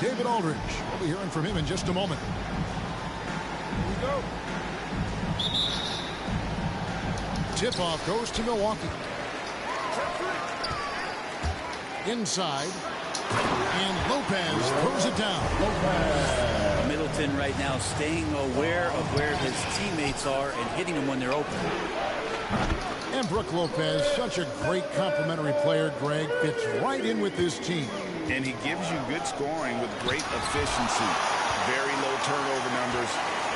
David Aldridge. We'll be hearing from him in just a moment. Here we go. Tip-off goes to Milwaukee. Inside. And Lopez throws it down. Middleton right now staying aware of where his teammates are and hitting them when they're open. And Brook Lopez, such a great complementary player, Greg, fits right in with this team. And he gives you good scoring with great efficiency. Very low turnover numbers.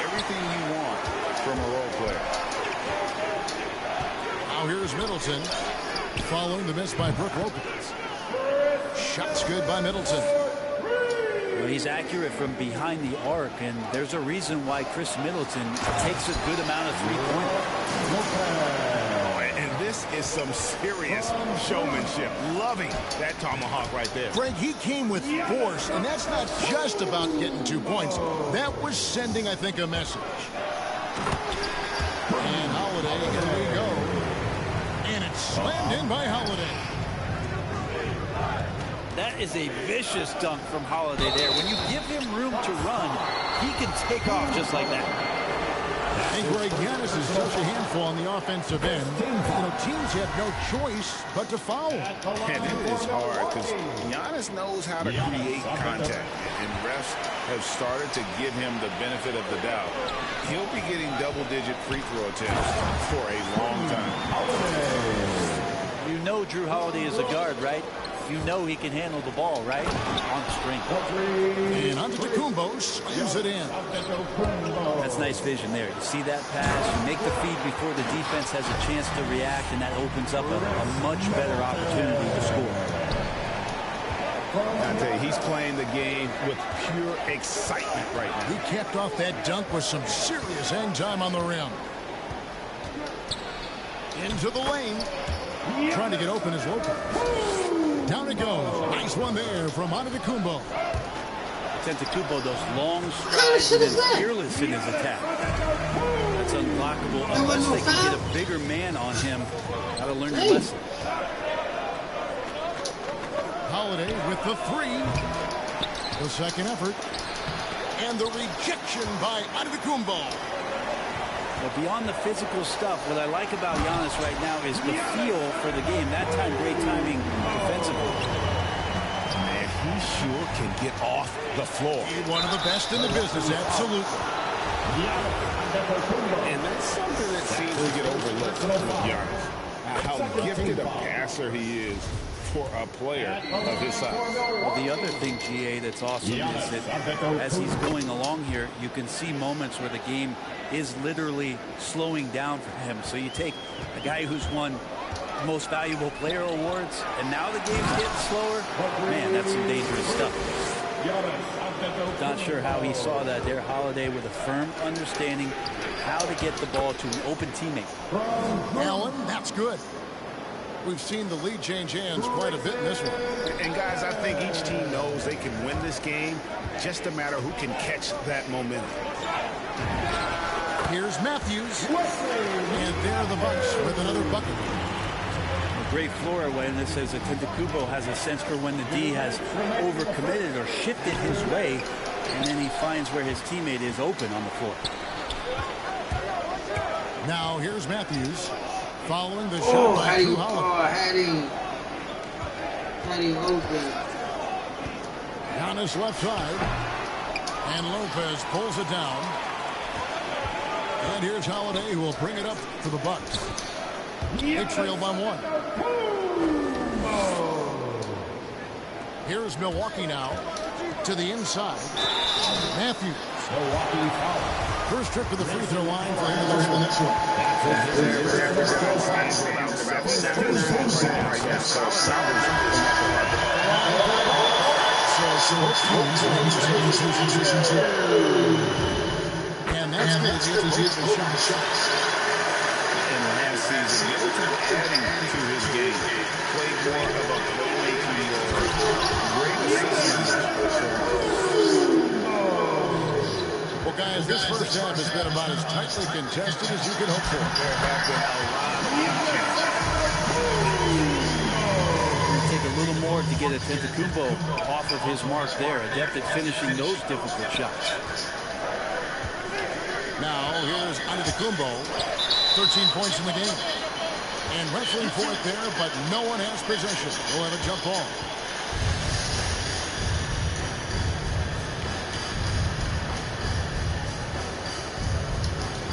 Everything you want from a role player. Now here's Middleton. Following the miss by Brook Lopez. Shots good by Middleton. Well, he's accurate from behind the arc, and there's a reason why Chris Middleton takes a good amount of three-pointers. And this is some serious showmanship. Loving that tomahawk right there. Greg, he came with force, and that's not just about getting 2 points. That was sending, I think, a message. And Holiday, here we go. And it's slammed in by Holiday. That is a vicious dunk from Holiday there. When you give him room to run, he can take off just like that. And Greg, Giannis is such a handful on the offensive end. You know, teams have no choice but to foul. And it is hard because Giannis knows how to create contact. And refs have started to give him the benefit of the doubt. He'll be getting double-digit free throw attempts for a long time. You know Drew Holiday is a guard, right? You know he can handle the ball, right? On strength. And Antetokounmpo slams it in. That's nice vision there. You see that pass, you make the feed before the defense has a chance to react, and that opens up a much better opportunity to score. I tell you, he's playing the game with pure excitement right now. He capped off that dunk with some serious hang time on the rim. Into the lane. Trying to get open is Lopez. Down it goes. Nice one there from Antetokounmpo. Antetokounmpo, those long strides and is fearless in his attack. That's unblockable unless they can get a bigger man on him. Got to learn the lesson. Holiday with the three. The second effort. And the rejection by Antetokounmpo. But beyond the physical stuff, what I like about Giannis right now is the feel for the game. That time, great timing defensively. Man, he sure can get off the floor. One of the best in the business, absolutely. And that's something that seems to get overlooked with Giannis. How gifted a passer he is for a player of his size. Well, the other thing, GA, that's awesome is that as he's going along here, you can see moments where the game is literally slowing down for him. So you take a guy who's won most valuable player awards, and now the game's getting slower. Man, that's some dangerous stuff. Not sure how he saw that there. Holiday with a firm understanding how to get the ball to an open teammate. Allen, that's good. We've seen the lead change hands quite a bit in this one. And guys, I think each team knows they can win this game. Just a matter who can catch that momentum. Here's Matthews. And there the Bucks with another bucket. A great floor awareness as Antetokounmpo has a sense for when the D has overcommitted or shifted his way, and then he finds where his teammate is open on the floor. Now here's Matthews. Following the shot by Drew Holiday. Had him open. Giannis left side. And Lopez pulls it down. And here's Holiday, who will bring it up for the Bucks. They trail by one. Here's Milwaukee now to the inside. Matthews. Milwaukee foul. First trip to the free throw line for him in this one. And that's going to be the shots. In last season, Middleton adding to his game. Played more of a playmaking role. Great assistance. Well, guys, this first half has been about as tightly contested as you could hope for. There have been a lot of inches. Take a little more to get Antetokounmpo off of his mark there, adept at finishing those difficult shots. Now here's Antetokounmpo, 13 points in the game. And wrestling for it there, but no one has possession. We'll have a jump ball.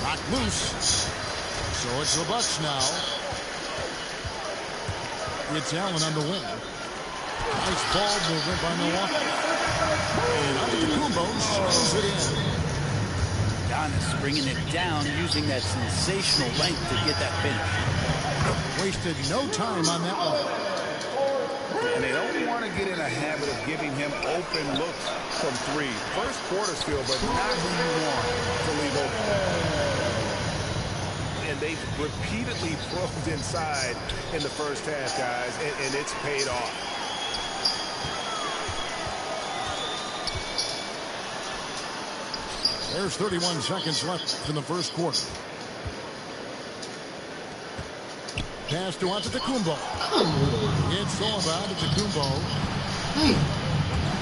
Knocked loose. So it's the Bucks now. It's Allen on the wing. Nice ball movement by Milwaukee. And Antetokounmpo slows it in. Giannis bringing it down, using that sensational length to get that finish. Wasted no time on that one. And they don't want to get in a habit of giving him open looks from three. First quarter's feel, but not who you want to leave open. And they've repeatedly probed inside in the first half, guys, and it's paid off. There's 31 seconds left in the first quarter. Pass to Antetokounmpo. It's all about Antetokounmpo.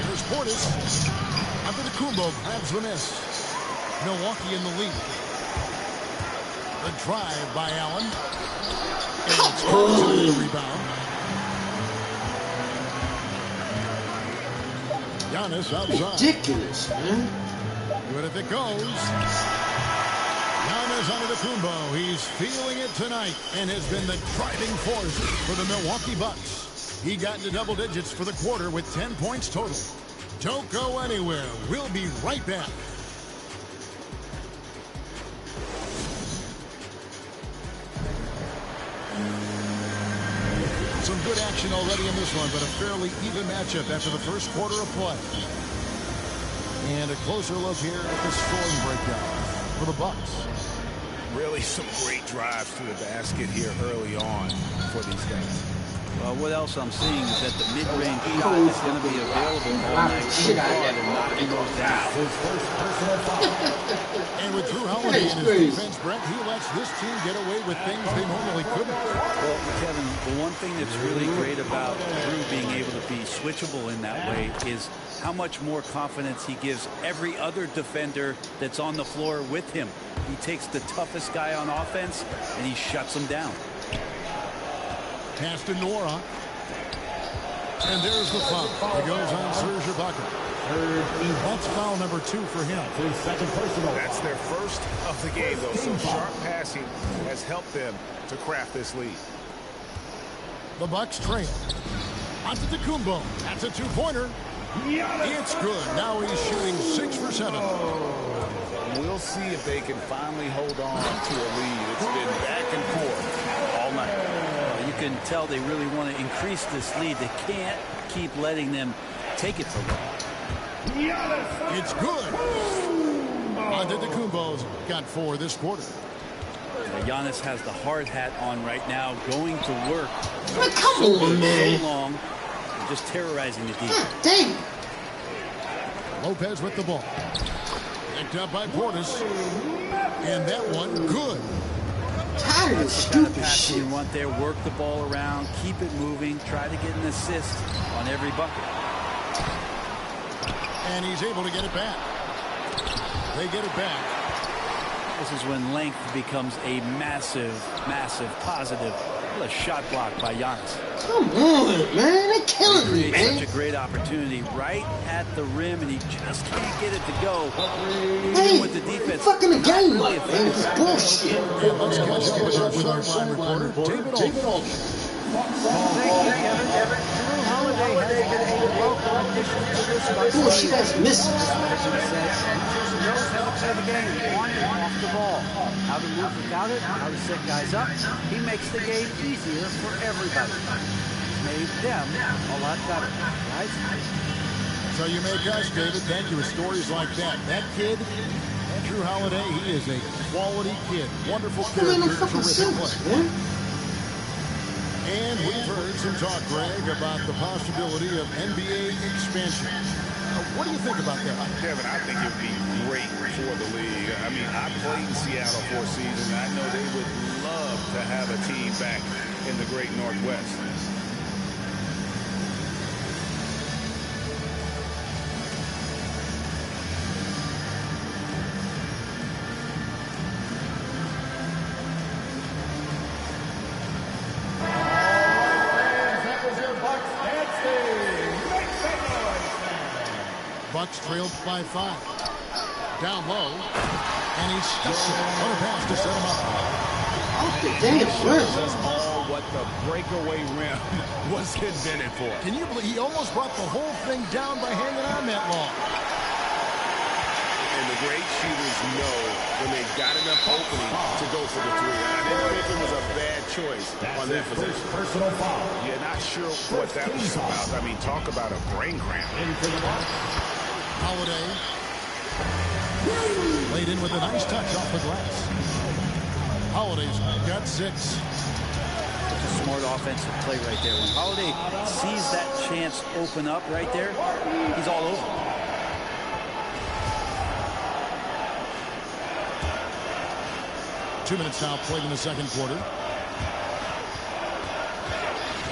Here's Portis. Antetokounmpo grabs the miss. Milwaukee in the lead. The drive by Allen. And it's close to the rebound. Giannis outside. Ridiculous, man. Good if it goes. Giannis Antetokounmpo, he's feeling it tonight and has been the driving force for the Milwaukee Bucks. He got into double digits for the quarter with 10 points total. Don't go anywhere. We'll be right back. Some good action already in this one, but a fairly even matchup after the first quarter of play. And a closer look here at the scoring breakdown for the Bucks. Really some great drives to the basket here early on for these guys. Well, what else I'm seeing is that the mid-range shot is going to be available all night long and knocking those down. And with Drew Holiday in his defense, Brent, he lets this team get away with things they normally couldn't. Well, Kevin, the one thing that's really great about Drew being able to be switchable in that way is how much more confidence he gives every other defender that's on the floor with him. He takes the toughest guy on offense, and he shuts him down. Pass to Nora. And there's the foul. It goes on Serge Ibaka. That's foul number 2 for him. That's their first of the game, though. So sharp passing has helped them to craft this lead. The Bucks trail. Antetokounmpo. That's a two-pointer. It's good. Now he's shooting 6 for 7. We'll see if they can finally hold on to a lead. It's been back and forth all night. You can tell they really want to increase this lead. They can't keep letting them take it for long. It's good. Antetokounmpo's got 4 this quarter. Giannis has the hard hat on right now, going to work Come on, man. so long, and just terrorizing the D. Dang. Lopez with the ball. Picked up by Portis. And that one, good. Tired of this The kind of stupid passing shit. you want there. Work the ball around, keep it moving, try to get an assist on every bucket. And he's able to get it back. They get it back. This is when length becomes a massive, massive positive. What a shot block by Giannis. Come on, man. They're killing me, Creates man. such a great opportunity right at the rim, and he just can't get it to go. Hey, Even with the defense, fucking the game really up, man. It's bullshit. And let's catch up with our sideline reporter, David Olden. Thank you, Kevin. Drew Holiday has been a welcome addition to this Bucks Bullshit team. that's missing. As you said, he just knows how to play the game on and off the ball. How to move without it, how to set guys up. He makes the game easier for everybody. He's made them a lot better. Guys? So you make us, David. Thank you with stories like that. That kid, Drew Holiday, he is a quality kid. Wonderful Come in the character, fucking terrific Celtics, play. man. And we've heard some talk, Greg, about the possibility of NBA expansion. What do you think about that? Kevin, I think it would be great for the league. I mean, I played in Seattle for a season. I know they would love to have a team back in the great Northwest. Bucks trailed by 5. Down low. And he stuffs it on a pass to set him up. Off the damn rim. That's all what the breakaway rim was invented for. Can you believe he almost brought the whole thing down by hanging on that long? And the great shooters know when they got enough opening to go for the 3. I didn't think it was a bad choice on that position. Personal foul. You're not sure what that was about. I mean, talk about a brain cramp. Holiday laid in with a nice touch off the glass. Holiday's got 6. It's a smart offensive play right there. When Holiday sees that chance open up right there, he's all over. 2 minutes now played in the second quarter.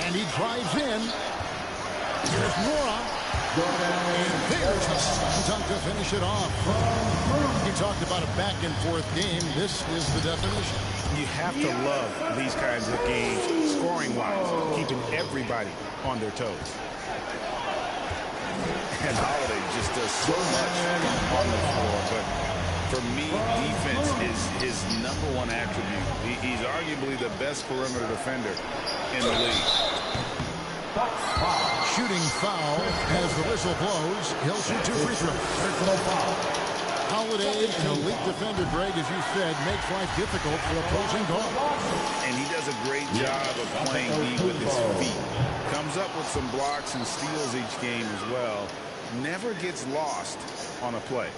And he drives in. Here's Nora. And there's a dunk to finish it off. You talked about a back-and-forth game. This is the definition. You have to love these kinds of games, scoring-wise, keeping everybody on their toes. And Holiday just does so much on the floor. But for me, defense is his #1 attribute. He's arguably the best perimeter defender in the league. Shooting foul as the whistle blows. He'll shoot 2 free throws. Personal foul. Holiday, an elite defender, Greg, as you said, makes life difficult for opposing guards. And he does a great job of playing D with his feet. Comes up with some blocks and steals each game as well. Never gets lost on a play.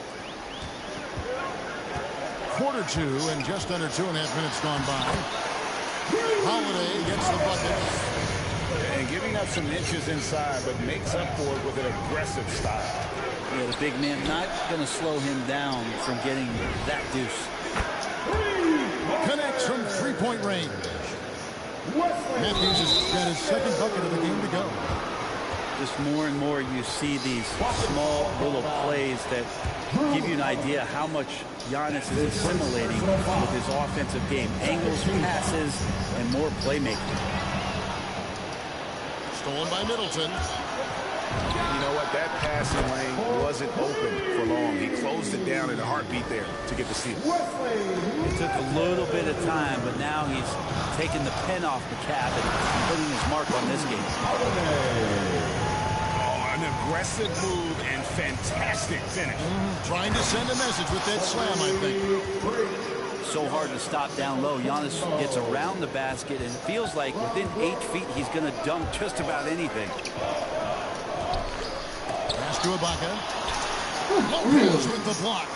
Quarter 2 and just under 2.5 minutes gone by. Holiday gets the bucket. And giving up some inches inside, but makes up for it with an aggressive style. Yeah, the big man not going to slow him down from getting that deuce. Connects from 3-point range. Matthews has got his second bucket of the game to go. Just more and more you see these small little plays that give you an idea how much Giannis is assimilating with his offensive game. Angles, passes, and more playmaking. Stolen by Middleton. You know what? That passing lane wasn't open for long. He closed it down in a heartbeat there to get the steal. It took a little bit of time, but now he's taking the pen off the cap and putting his mark on this game. An aggressive move and fantastic finish. Trying to send a message with that slam, I think. So hard to stop down low. Giannis gets around the basket and feels like within 8 feet he's going to dunk just about anything. Pass to Ibaka. Lopez with the block.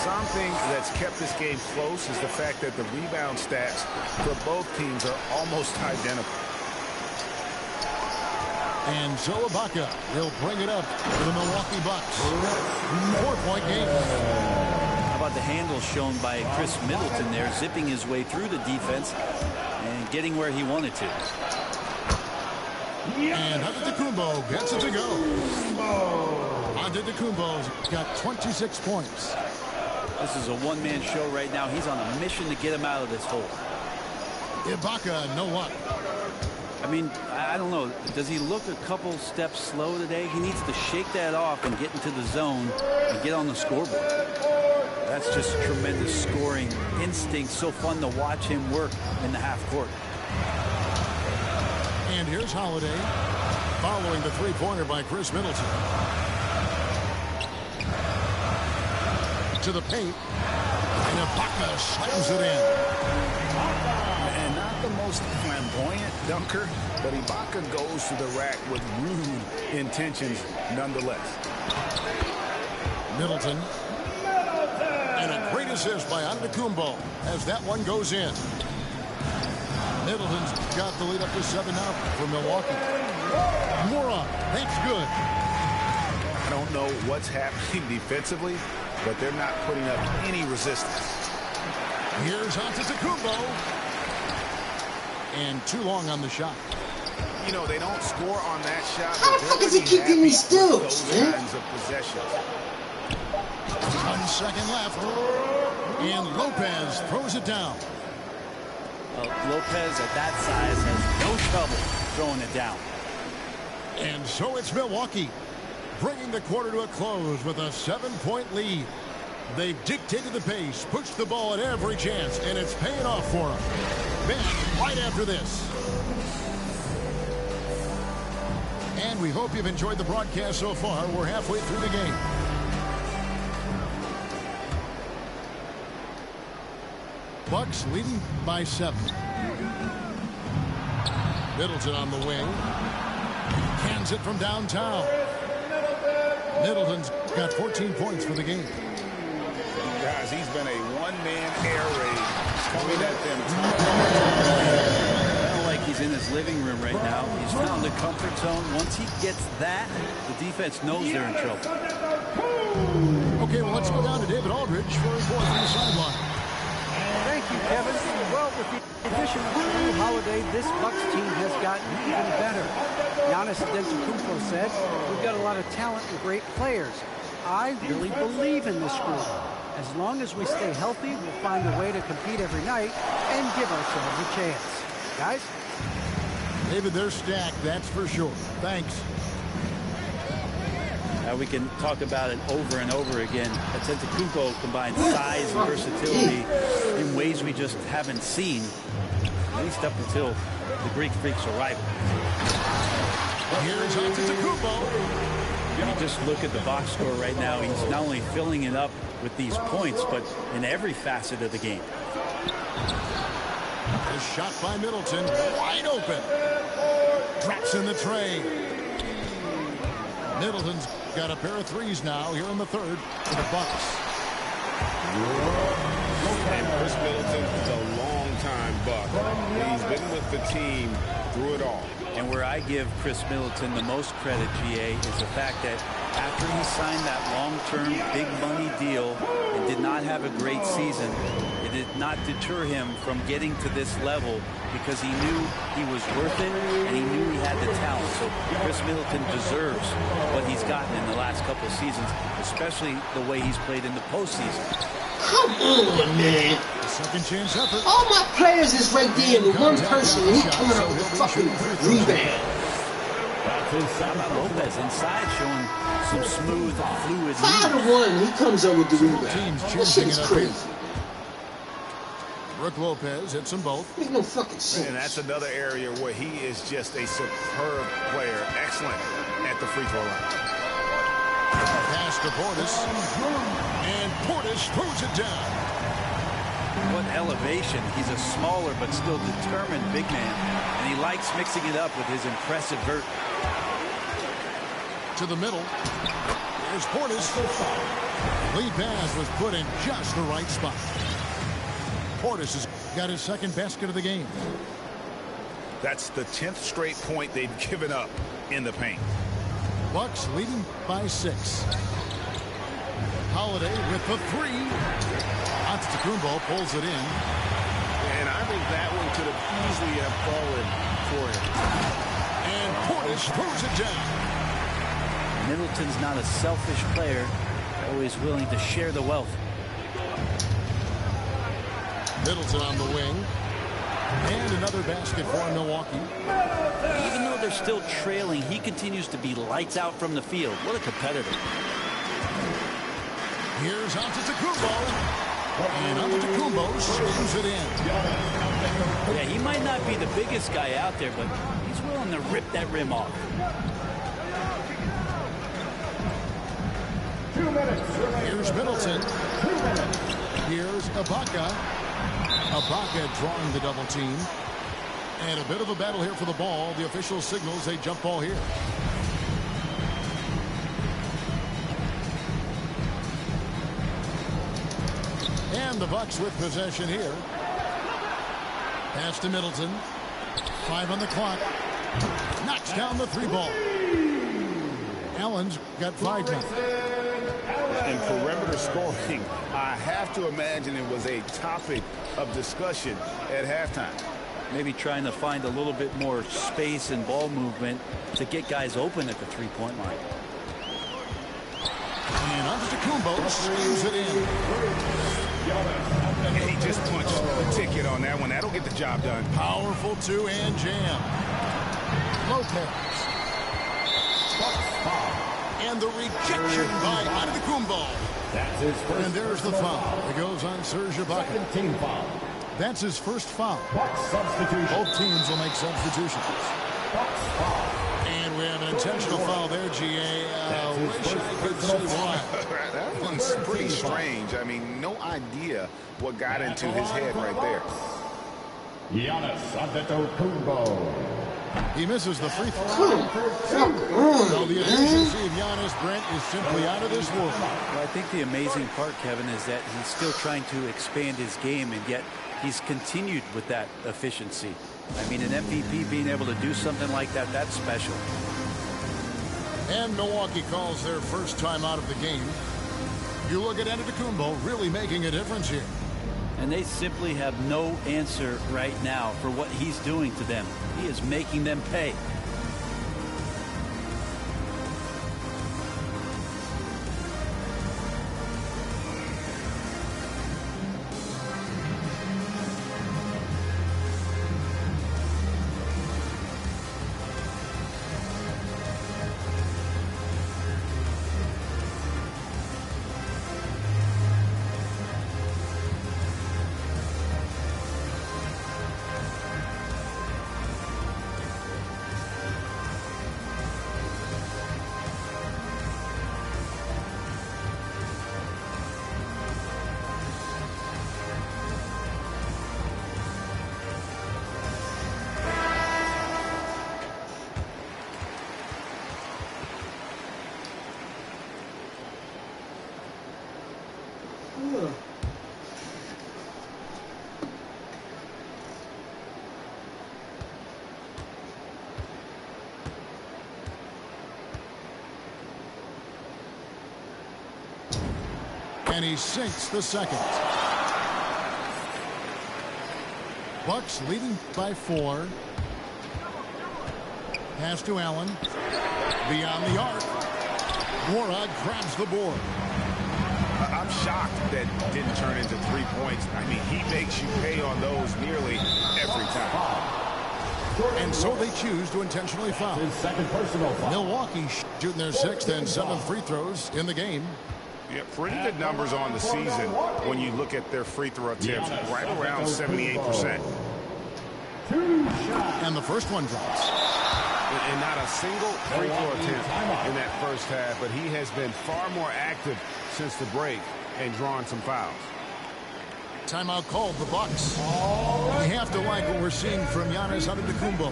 Something that's kept this game close is the fact that the rebound stats for both teams are almost identical. And Joe Ibaka will bring it up for the Milwaukee Bucks. 4-point game. How about the handle shown by Chris Middleton there, zipping his way through the defense and getting where he wanted to. And Antetokounmpo gets it to go. Antetokounmpo's got 26 points. This is a one-man show right now. He's on a mission to get him out of this hole. Ibaka, no luck. I mean, I don't know. Does he look a couple steps slow today? He needs to shake that off and get into the zone and get on the scoreboard. That's just tremendous scoring instinct. So fun to watch him work in the half court. And here's Holiday following the three-pointer by Chris Middleton. To the paint. And Ibaka slams it in. And not the most flamboyant dunker, but Ibaka goes to the rack with rude intentions nonetheless. Middleton. And a great assist by Antetokounmpo as that one goes in. Middleton's got the lead up to 7 now for Milwaukee. Mora, that's good. I don't know what's happening defensively, but they're not putting up any resistance. Here's Antetokounmpo. And too long on the shot. You know, they don't score on that shot, How but the fuck they're is he pretty keep getting these happy with steals, those man? kinds of possessions. 1 second left. And Lopez throws it down. Lopez at that size has no trouble throwing it down. And so it's Milwaukee. bringing the quarter to a close with a 7-point lead. They've dictated the pace, pushed the ball at every chance, and it's paying off for them. Back right after this. And we hope you've enjoyed the broadcast so far. We're halfway through the game. Bucks leading by 7. Middleton on the wing. Cans it from downtown. Middleton's got 14 points for the game. Guys, he's been a one-man air raid coming at them. I don't like he's in his living room right now. He's found the comfort zone. Once he gets that, the defense knows they're in trouble. Okay, well, let's go down to David Aldridge for a report from the sideline. Thank you, Kevin. Well, with the addition of Jrue Holiday, this Bucks team has gotten even better. Giannis Antetokounmpo said, "We've got a lot of talent and great players. I really believe in this group. As long as we stay healthy, we'll find a way to compete every night and give ourselves a chance." Guys? David, they're stacked, that's for sure. Thanks. We can talk about it over and over again. Antetokounmpo combines size and versatility in ways we just haven't seen, at least up until the Greek Freak's arrival. Here's Antetokounmpo. When you just look at the box score right now, he's not only filling it up with these points, but in every facet of the game. A shot by Middleton, wide open. Drops in the tray. Middleton's got a pair of threes now here in the third for the Bucks. And Chris Middleton is a long-time Buck. He's been with the team through it all. And where I give Chris Middleton the most credit, GA, is the fact that after he signed that long-term big money deal and did not have a great season, it did not deter him from getting to this level because he knew he was worth it and he knew he had the talent. So Chris Middleton deserves what he's gotten in the last couple of seasons, especially the way he's played in the postseason. Come on, man. Second chance effort. All my players is right there, and the one person, he coming up with a fucking rebound. How about Lopez inside showing some smooth, fluid 5-1, he comes up with the rebound. Teams That choosing shit's it up crazy. here. Brook Lopez hits them both. Makes no fucking sense. And that's another area where he is just a superb player. Excellent at the free throw line. Pass to Portis. And Portis throws it down. What elevation. He's a smaller but still determined big man. And he likes mixing it up with his impressive vert. To the middle. There's Portis. Lead pass was put in just the right spot. Portis has got his second basket of the game. That's the 10th straight point they've given up in the paint. Bucks leading by 6. Holiday with the 3. Antetokounmpo pulls it in. And I think that one could have easily have fallen for him. And Portis throws it down. Middleton's not a selfish player, always willing to share the wealth. Middleton on the wing. And another basket for Milwaukee. Even though they're still trailing, he continues to be lights out from the field. What a competitor. Here's Antetokounmpo. And Antetokounmpo screws it in. Yeah, he might not be the biggest guy out there, but he's willing to rip that rim off. Here's Middleton. Here's Ibaka. Ibaka drawing the double team. And a bit of a battle here for the ball. The official signals a jump ball here. And the Bucks with possession here. Pass to Middleton. 5 on the clock. Knocks down the 3 ball. Allen's got 5 now. And perimeter scoring, I have to imagine it was a topic of discussion at halftime. Maybe trying to find a little bit more space and ball movement to get guys open at the three-point line. And Antetokounmpo slams it in. And he just punched the ticket on that one. That'll get the job done. Powerful two-hand jam. Lopez. And the rejection by Antetokounmpo. And there's the foul. It goes on Serge Ibaka. Team foul. That's his first foul. Substitution. Both teams will make substitutions. And we have an intentional foul there, GA. Wish I could say why. That one's pretty strange. I mean, no idea what got into his head right there. Giannis Antetokounmpo. He misses the free throw. So the efficiency of Giannis, Brent, is simply out of this world. Well, I think the amazing part, Kevin, is that he's still trying to expand his game, and yet he's continued with that efficiency. I mean, an MVP being able to do something like that, that's special. And Milwaukee calls their first time out of the game. You look at Antetokounmpo really making a difference here. And they simply have no answer right now for what he's doing to them. He is making them pay. And he sinks the second. Bucks leading by 4. Pass to Allen. Beyond the arc. Morag grabs the board. I'm shocked that didn't turn into 3 points. I mean, he makes you pay on those nearly every time. And so they choose to intentionally foul. His second personal foul. Milwaukee shooting their 6th and 7th free throws in the game. Yeah, pretty good numbers on the season when you look at their free throw attempts, right around 78%. And the first one drops. And not a single free throw attempt in that first half, but he has been far more active since the break and drawn some fouls. Timeout called, the Bucks. We have to like what we're seeing from Giannis Antetokounmpo.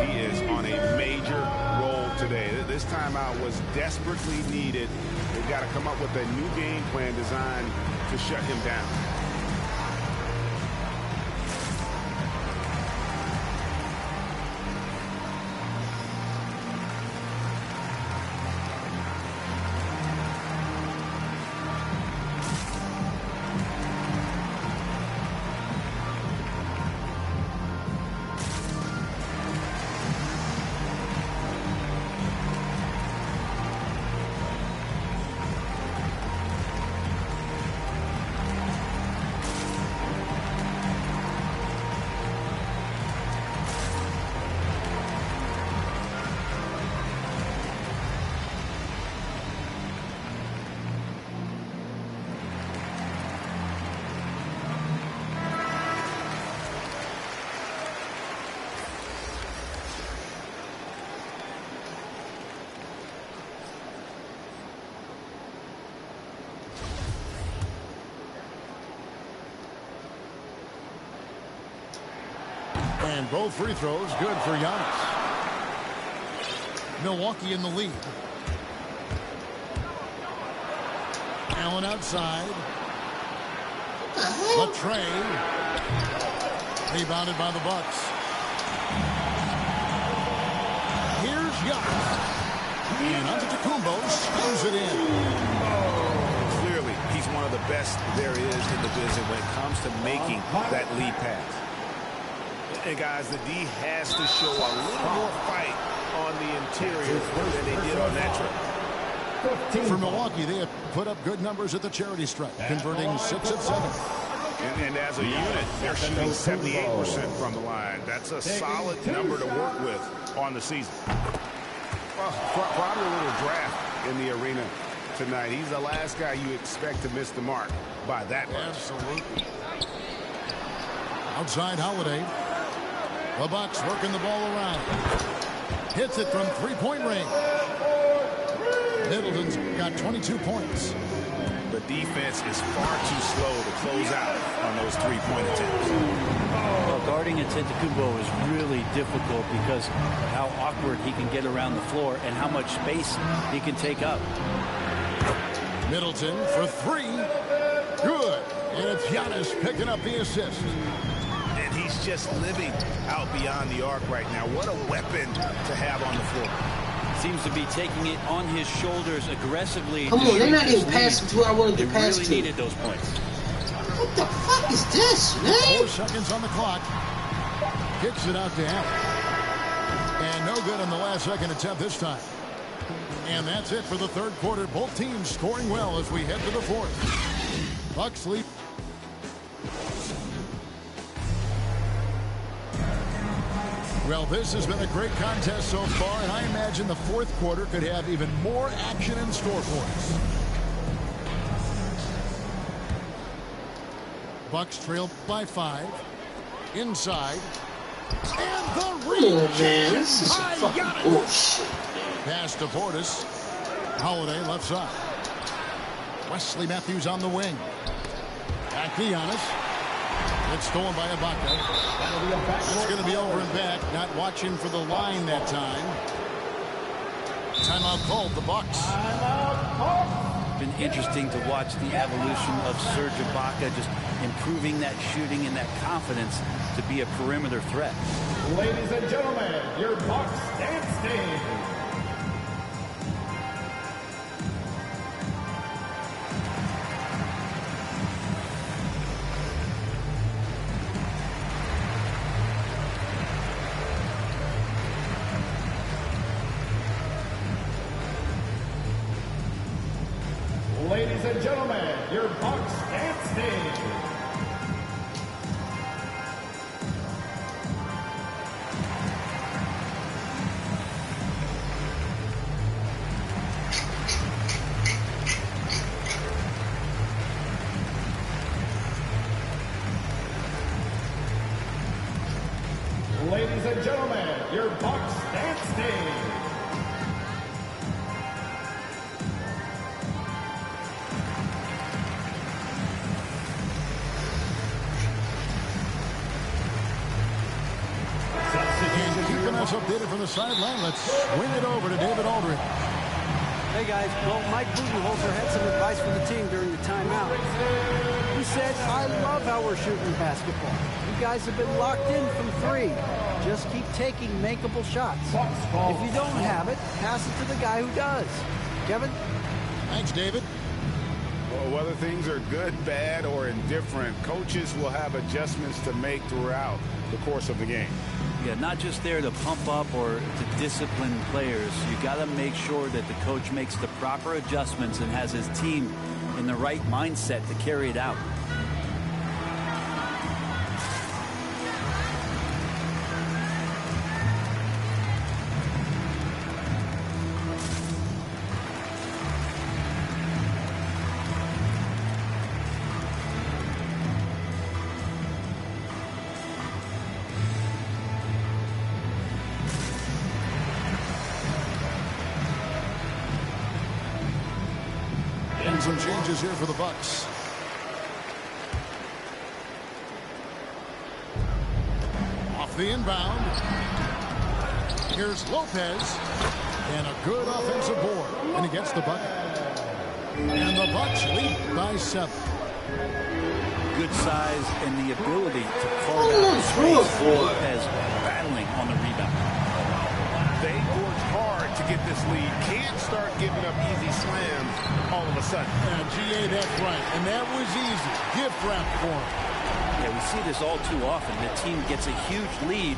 He is on a major roll today. This timeout was desperately needed. They've got to come up with a new game plan designed to shut him down. And both free throws good for Giannis. Milwaukee in the lead. Allen outside. Latrey. Rebounded by the Bucks. Here's Giannis. And Antetokounmpo screws it in. Clearly, he's one of the best there is in the business when it comes to making that lead pass. And guys, the D has to show a little more fight on the interior than they did on that trip. For Milwaukee, they have put up good numbers at the charity stripe, converting 6 of 7. And as a unit, they're shooting 78% from the line. That's a solid number to work with on the season. Well, probably a little draft in the arena tonight. He's the last guy you expect to miss the mark by that much. Absolutely. Outside Holiday. The Bucks working the ball around. Hits it from three-point range. Middleton's got 22 points. The defense is far too slow to close out on those three-point attempts. Well, guarding Antetokounmpo is really difficult because how awkward he can get around the floor and how much space he can take up. Middleton for three. Good. And it's Giannis picking up the assist. And he's just living out beyond the arc right now. What a weapon to have on the floor. Seems to be taking it on his shoulders aggressively. Come on, they're not even passing to who I wanted to pass really to. needed those points. What the fuck is this, man? 4 seconds on the clock. Kicks it out to Allen. And no good on the last second attempt this time. And that's it for the third quarter. Both teams scoring well as we head to the fourth. Bucks lead. Well, this has been a great contest so far, and I imagine the fourth quarter could have even more action in store for us. Bucks trail by 5. Inside. And the reach. Oh, man, this is some fucking bullshit. Pass to Portis. Holiday left side. Wesley Matthews on the wing. Back to Giannis. It's stolen by Ibaka. It's going to be over and back. Not watching for the line that time. Timeout called, the Bucks. Been interesting to watch the evolution of Serge Ibaka, just improving that shooting and that confidence to be a perimeter threat. Ladies and gentlemen, your Bucks dance team. Ladies and gentlemen, your Bucks dance team. Ladies and gentlemen, your Bucks dance team. Updated from the sideline. Let's swing it over to David Aldridge. Hey guys, well, Mike Budenholzer had some advice for the team during the timeout. He said, I love how we're shooting basketball. You guys have been locked in from 3. Just keep taking makeable shots. If you don't have it, pass it to the guy who does. Kevin? Thanks, David. Well, whether things are good, bad, or indifferent, coaches will have adjustments to make throughout the course of the game. Yeah, not just there to pump up or to discipline players. You got to make sure that the coach makes the proper adjustments and has his team in the right mindset to carry it out. Some changes here for the Bucks. Off the inbound. Here's Lopez. And a good offensive board. And he gets the bucket. And the Bucks lead by 7. Good size and the ability to carve out the space. Lopez battling on the rebound. They worked hard to get this lead. Can't start giving up easy slams all of a sudden. Yeah, GA, that's right. And that was easy. Gift wrap for him. Yeah, we see this all too often. The team gets a huge lead,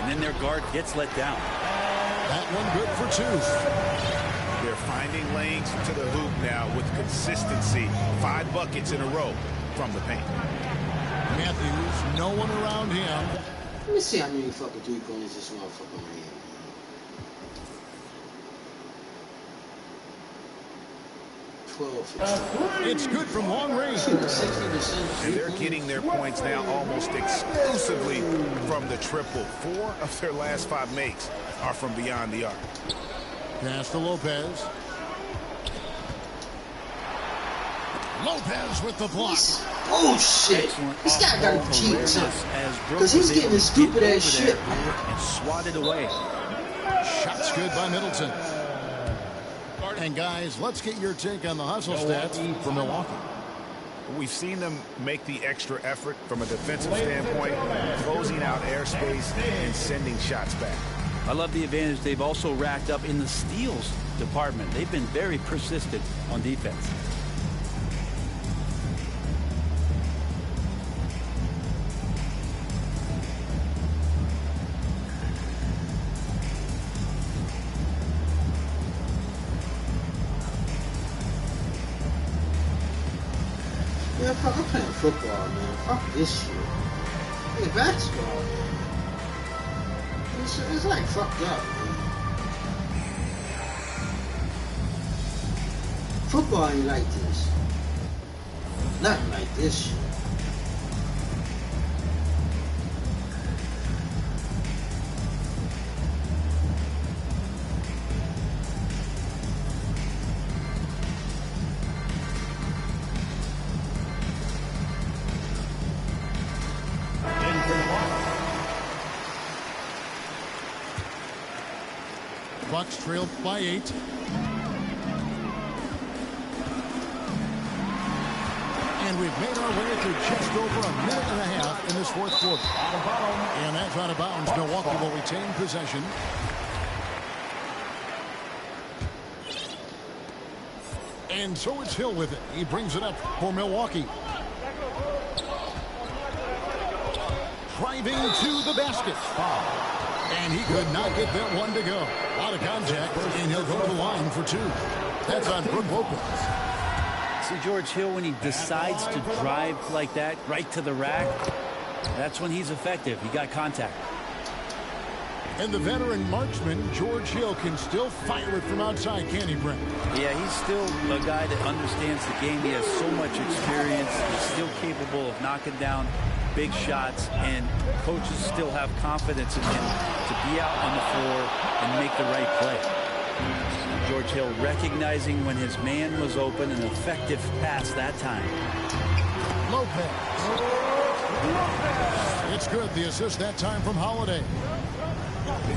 and then their guard gets let down. That one good for 2. They're finding lanes to the hoop now with consistency. 5 buckets in a row from the paint. Matthews, no one around him. Let me see how many fucking 3-pointers this motherfucker made. It's good from long range. 60%. And they're getting their points now almost exclusively from the triple. 4 of their last 5 makes are from beyond the arc. Pass to Lopez. Lopez with the block. Oh shit! This guy got to cheat something. Because he's getting his stupid ass shit. And swatted away. Shots good by Middleton. And guys, let's get your take on the hustle stats for Milwaukee. We've seen them make the extra effort from a defensive standpoint, closing out airspace and sending shots back. I love the advantage they've also racked up in the steals department. They've been very persistent on defense. Man, fuck, I'm playing football, man. Fuck this shit. Hey, basketball. It's like fucked up, man. Football ain't like this. Nothing like this shit. Bucks trailed by 8. And we've made our way through just over a minute and a half in this fourth quarter. And that's out of bounds. Milwaukee will retain possession. And so it's Hill with it. He brings it up for Milwaukee. Driving to the basket. And he could not get that one to go. Out of contact, and he'll go to the line for 2. That's on Brook Lopez. See, George Hill, when he decides to drive like that, right to the rack, that's when he's effective. He got contact. And the veteran marksman, George Hill, can still fire it from outside, can't he, Brent? Yeah, he's still a guy that understands the game. He has so much experience. He's still capable of knocking down big shots, and coaches still have confidence in him to be out on the floor and make the right play. George Hill recognizing when his man was open, an effective pass that time. Lopez. It's good. The assist that time from Holiday.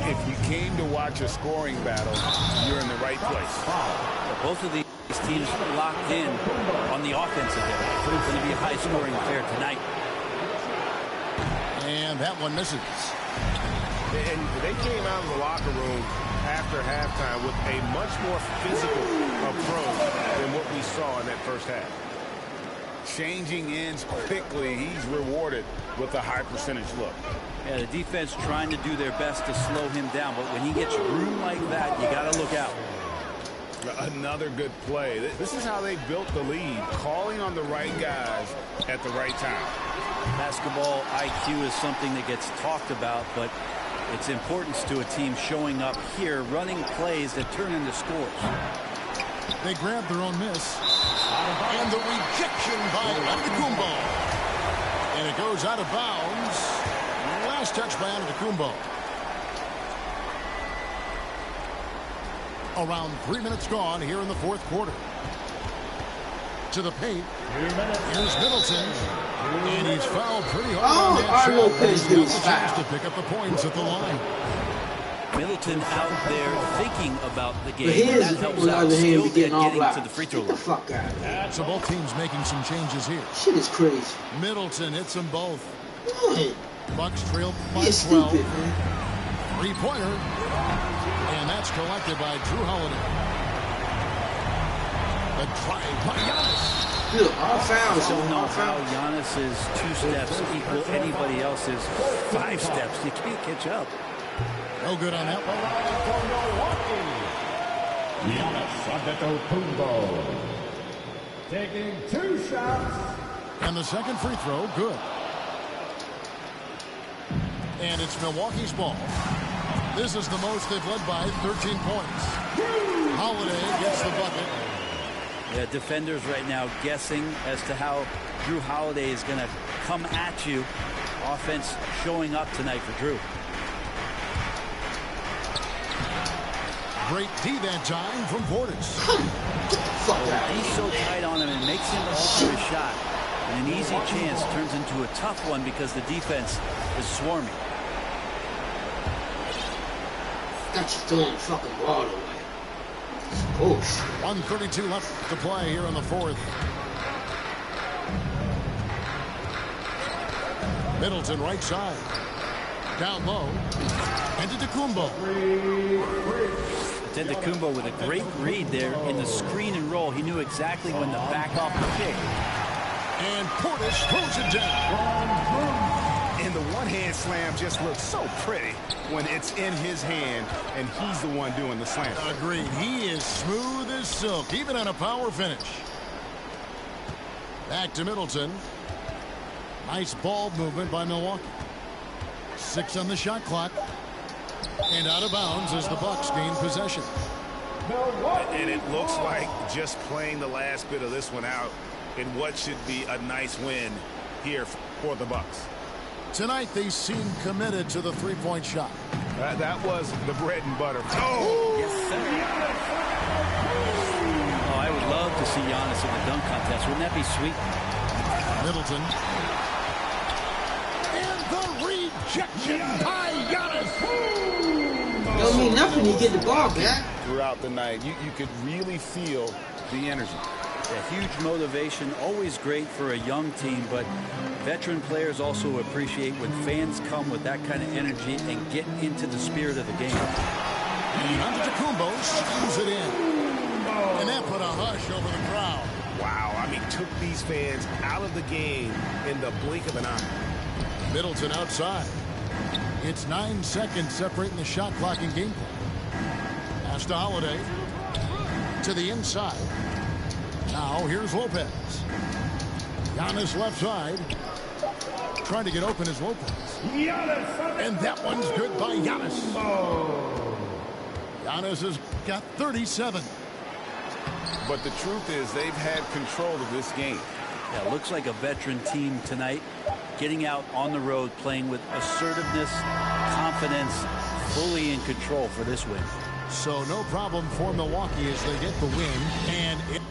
If you came to watch a scoring battle, you're in the right place. Both of these teams locked in on the offensive end. It's going to be a high-scoring affair tonight. And that one misses. And they came out of the locker room after halftime with a much more physical approach than what we saw in that first half. Changing ends quickly. He's rewarded with a high percentage look. Yeah, the defense trying to do their best to slow him down, but when he gets room like that, you got to look out. Another good play. This is how they built the lead, calling on the right guys at the right time. Basketball IQ is something that gets talked about, but its importance to a team showing up here, running plays that turn into scores. They grab their own miss. And the rejection by Antetokounmpo. And it goes out of bounds. Last touch by Antetokounmpo. Around 3 minutes gone here in the fourth quarter. To the paint. Here's Middleton. And he's fouled pretty hard on that shot. Lopez He's got the chance to pick up the points at the line. Middleton out there thinking about the But game. That helps out. Still getting to the free throw line. Get the fuck out of here. So both teams making some changes here. Shit is crazy. Middleton hits them both. What? Bucks trail by It's 12. stupid, man. Three-pointer. And that's collected by Drew Holiday. The drive by Giannis. Look, all fouls. I don't know All how fouls. Giannis's 2 steps equal anybody else's 5 steps. You can't catch up. No good on that one. Giannis Antetokounmpo taking 2 shots. And the second free throw, good. And it's Milwaukee's ball. This is the most they've led by 13 points. Holiday gets the bucket. Yeah, defenders right now guessing as to how Jrue Holiday is going to come at you. Offense showing up tonight for Jrue. Great D that time from Portis. He's so tight on him and makes him alter his shot. And an easy chance turns into a tough one because the defense is swarming. Got you throwing the fucking ball away. Oh, 1:32 left to play here in the fourth. Middleton right side. Down low. Antetokounmpo. Antetokounmpo with a great read there in the screen and roll. He knew exactly when to back off the pick. And Portis throws it down. And the one-hand slam just looks so pretty when it's in his hand and he's the one doing the slam. Agreed. He is smooth as silk, even on a power finish. Back to Middleton. Nice ball movement by Milwaukee. 6 on the shot clock. And out of bounds as the Bucks gain possession. And it looks like just playing the last bit of this one out in what should be a nice win here for the Bucks. Tonight they seem committed to the three-point shot. That was the bread and butter. Oh! Yes, sir. Oh, I would love to see Giannis in the dunk contest. Wouldn't that be sweet? Middleton. And the rejection by Giannis. don't mean nothing. You get the ball back. Throughout the night, you could really feel the energy. A huge motivation, always great for a young team, but veteran players also appreciate when fans come with that kind of energy and get into the spirit of the game. And Antetokounmpo slams it in. And that put a hush over the crowd. Wow, I mean, took these fans out of the game in the blink of an eye. Middleton outside. It's 9 seconds separating the shot clock and game play. Pass to Holiday. To the inside. Now here's Lopez. Giannis left side. Trying to get open is Lopez. And that one's good by Giannis. Giannis has got 37. But the truth is they've had control of this game. Yeah, looks like a veteran team tonight, getting out on the road, playing with assertiveness, confidence, fully in control for this win. So no problem for Milwaukee as they get the win. And it